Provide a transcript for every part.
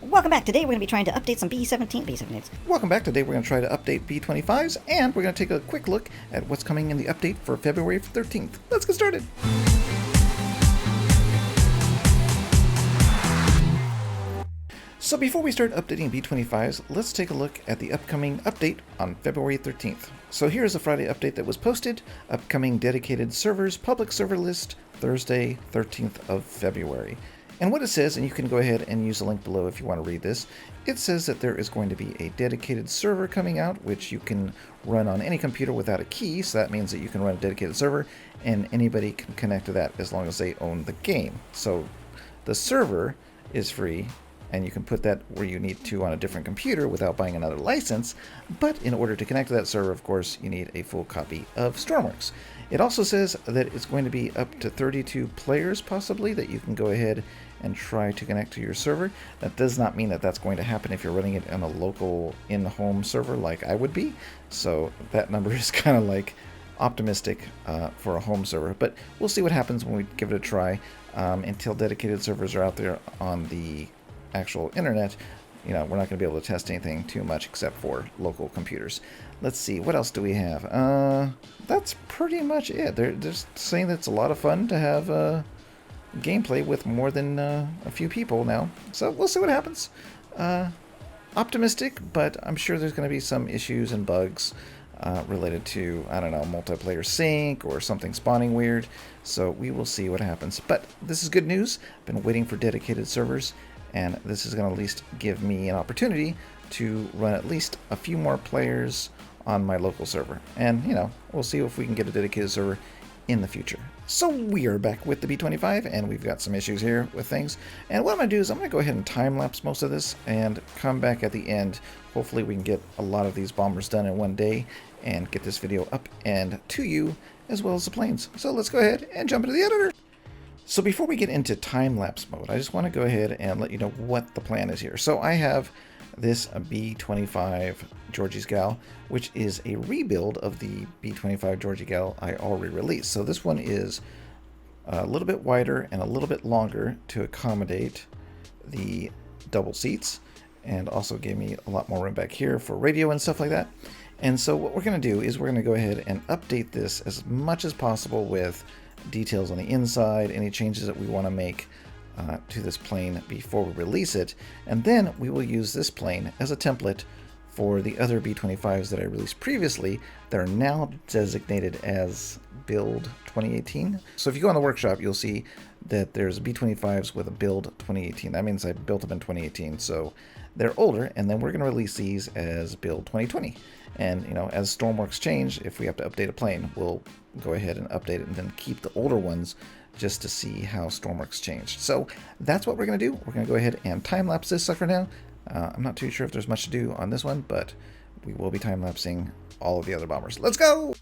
Welcome back. Today we're going to be trying to update some B17s. Welcome back. Today we're going to try to update B25s, and we're going to take a quick look at what's coming in the update for February 13th. Let's get started. So before we start updating B25s, let's take a look at the upcoming update on February 13th. So here's the Friday update that was posted. Upcoming dedicated servers, public server list, Thursday, 13th of February. And what it says, and you can go ahead and use the link below if you want to read this, it says that there is going to be a dedicated server coming out, which you can run on any computer without a key, so that means that you can run a dedicated server, and anybody can connect to that as long as they own the game. So the server is free, and you can put that where you need to on a different computer without buying another license, but in order to connect to that server, of course, you need a full copy of Stormworks. It also says that it's going to be up to 32 players, possibly, that you can go ahead and try to connect to your server. That does not mean that that's going to happen if you're running it on a local in-home server like I would be, so that number is kind of like optimistic for a home server, but we'll see what happens when we give it a try. Until dedicated servers are out there on the actual internet, you know, we're not going to be able to test anything too much except for local computers. Let's see, what else do we have? That's pretty much it. They're just saying that it's a lot of fun to have gameplay with more than a few people now. So we'll see what happens. Optimistic, but I'm sure there's going to be some issues and bugs related to, I don't know, multiplayer sync or something spawning weird. So we will see what happens. But this is good news. I've been waiting for dedicated servers, and this is going to at least give me an opportunity to run at least a few more players on my local server. And, you know, we'll see if we can get a dedicated server in the future. So we are back with the B25, and we've got some issues here with things. And what I'm going to do is I'm going to go ahead and time-lapse most of this and come back at the end. Hopefully we can get a lot of these bombers done in one day and get this video up and to you, as well as the planes. So let's go ahead and jump into the editor. So before we get into time-lapse mode, I just want to go ahead and let you know what the plan is here. So I have this B25 Georgie's Gal, which is a rebuild of the B25 Georgie Gal I already released. So this one is a little bit wider and a little bit longer to accommodate the double seats, and also gave me a lot more room back here for radio and stuff like that. And so what we're going to do is we're going to go ahead and update this as much as possible with details on the inside, any changes that we want to make to this plane before we release it, and then we will use this plane as a template for the other B25s that I released previously that are now designated as build 2018. So if you go on the workshop, you'll see that there's B25s with a build 2018. That means I built them in 2018, so they're older, and then we're going to release these as build 2020. And, you know, as Stormworks change, if we have to update a plane, we'll go ahead and update it and then keep the older ones just to see how Stormworks changed. So that's what we're going to do. We're going to go ahead and time-lapse this sucker now. I'm not too sure if there's much to do on this one, but we will be time-lapsing all of the other bombers. Let's go!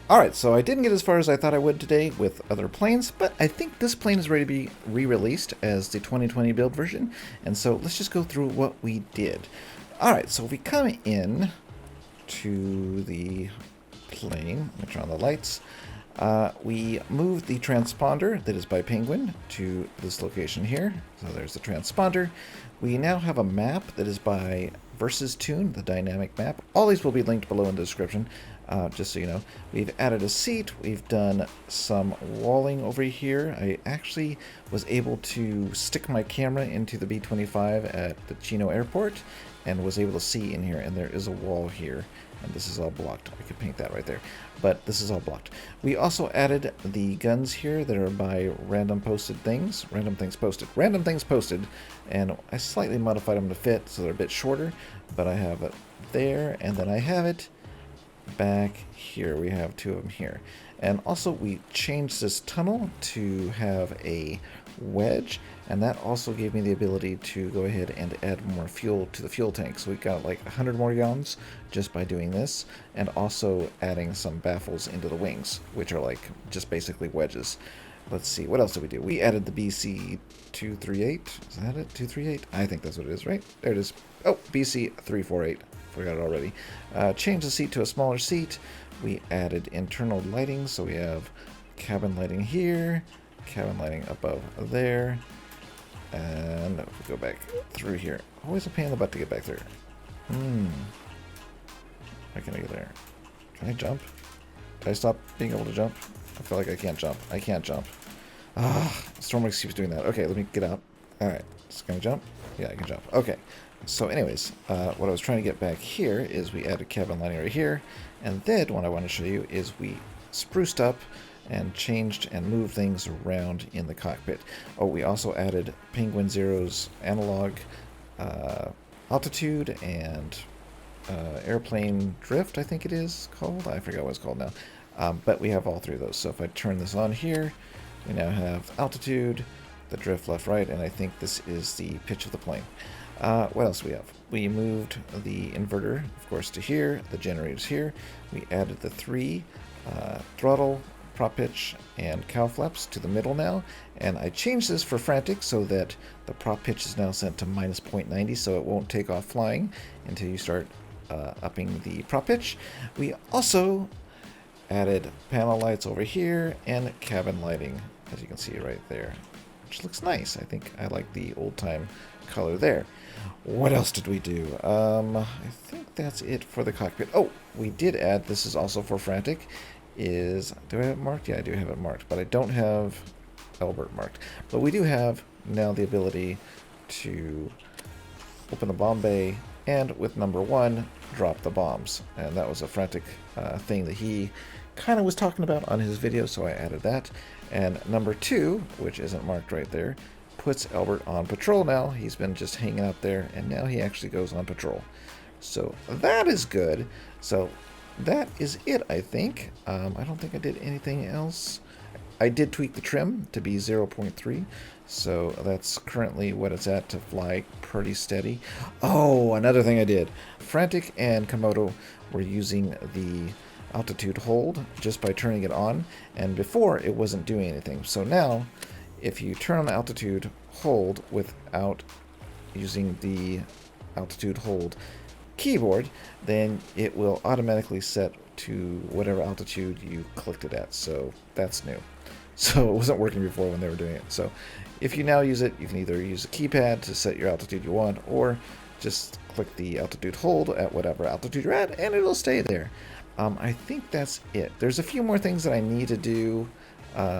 Alright, so I didn't get as far as I thought I would today with other planes, but I think this plane is ready to be re-released as the 2020 build version, and so let's just go through what we did. Alright, so if we come in to the plane, let me turn on the lights, we moved the transponder that is by Penguin to this location here, so there's the transponder. We now have a map that is by Versus Tune, the dynamic map. All these will be linked below in the description. Just so you know, we've added a seat, we've done some walling over here. I actually was able to stick my camera into the B25 at the Chino airport and was able to see in here, and there is a wall here, and this is all blocked. I could paint that right there, but this is all blocked. We also added the guns here that are by random things posted, and I slightly modified them to fit so they're a bit shorter, but I have it there, and then I have it back here. We have two of them here, and also we changed this tunnel to have a wedge, and that also gave me the ability to go ahead and add more fuel to the fuel tank. So we got like 100 more gallons just by doing this, and also adding some baffles into the wings, which are like just basically wedges. let's see, what else did we do? We added the BC238. Is that it? 238? I think that's what it is, right? There it is. Oh, BC348. Forgot it already. Changed the seat to a smaller seat. We added internal lighting, so we have cabin lighting here, cabin lighting above there, and if we go back through here. Always a pain in the butt to get back there. How can I get there? Can I jump? Did I stop being able to jump? I feel like I can't jump. I can't jump. Stormworks keeps doing that. Okay, let me get out. Alright, just gonna jump? Yeah, I can jump. Okay. So anyways, what I was trying to get back here is we added cabin lighting right here. And then what I want to show you is we spruced up and changed and moved things around in the cockpit. Oh, we also added Penguin Zero's analog altitude and airplane drift, I think it is called. I forget what it's called now. But we have all three of those. So if I turn this on here, we now have altitude, the drift left, right, and I think this is the pitch of the plane. What else do we have? We moved the inverter, of course, to here. The generators here. We added the 3 throttle, prop pitch, and cow flaps to the middle now. And I changed this for frantic so that the prop pitch is now set to minus 0.90, so it won't take off flying until you start upping the prop pitch. We also added panel lights over here and cabin lighting, as you can see right there, which looks nice. I think I like the old-time color there. What else did we do? I think that's it for the cockpit. Oh, we did add, this is also for frantic, do I have it marked? Yeah, I do have it marked, but I don't have Albert marked. But we do have now the ability to open the bomb bay and with number 1, drop the bombs. And that was a frantic thing that he kind of was talking about on his video, so I added that. And number 2, which isn't marked right there, puts Albert on patrol now. He's been just hanging out there, and now he actually goes on patrol. So that is good. So that is it, I think. I don't think I did anything else. I did tweak the trim to be 0.3, so that's currently what it's at to fly pretty steady. Oh, another thing I did. Frantic and Komodo were using the altitude hold just by turning it on, and before it wasn't doing anything. So now, if you turn on the altitude hold without using the altitude hold keyboard, then it will automatically set to whatever altitude you clicked it at. So that's new. So it wasn't working before when they were doing it. So if you now use it, you can either use a keypad to set your altitude you want, or just click the altitude hold at whatever altitude you're at, and it'll stay there. I think that's it. There's a few more things that I need to do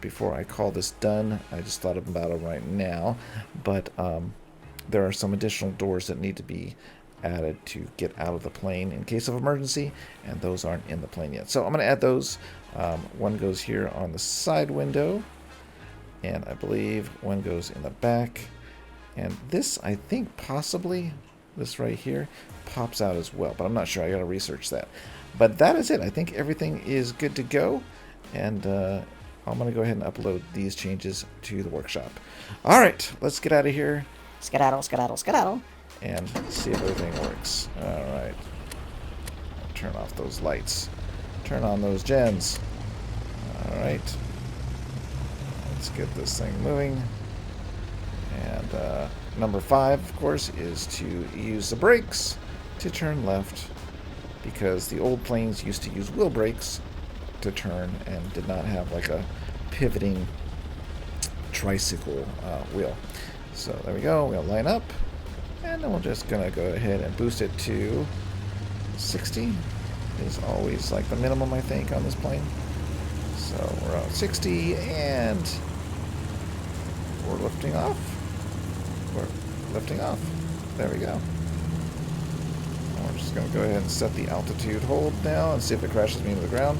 before I call this done. I just thought about it right now, but there are some additional doors that need to be added to get out of the plane in case of emergency, and those aren't in the plane yet. So I'm going to add those. One goes here on the side window, and I believe one goes in the back. And this, I think possibly, this right here, pops out as well, but I'm not sure. I got to research that. But that is it. I think everything is good to go, and I'm going to go ahead and upload these changes to the workshop. All right, let's get out of here. Skedaddle, skedaddle, skedaddle. And see if everything works. All right. Turn off those lights. Turn on those gens. All right. Let's get this thing moving. And number 5, of course, is to use the brakes to turn left, because the old planes used to use wheel brakes to turn and did not have like a pivoting tricycle wheel. So there we go. We'll line up, and then we're just gonna go ahead and boost it to 60. Is always like the minimum, I think, on this plane. So we're on 60, and we're lifting off. We're lifting off. There we go. We're just going to go ahead and set the altitude hold now and see if it crashes me into the ground.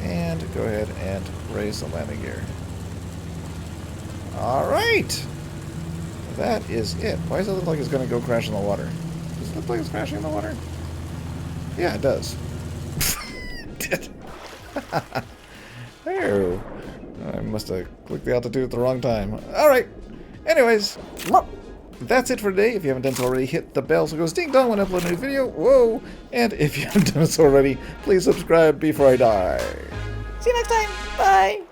And go ahead and raise the landing gear. Alright! That is it. Why does it look like it's going to go crash in the water? Does it look like it's crashing in the water? Yeah, it does. Oh, I must have clicked the altitude at the wrong time. Alright. Anyways, that's it for today. If you haven't done so already, hit the bell so it goes ding dong when I upload a new video. Whoa! And if you haven't done so already, please subscribe before I die. See you next time. Bye.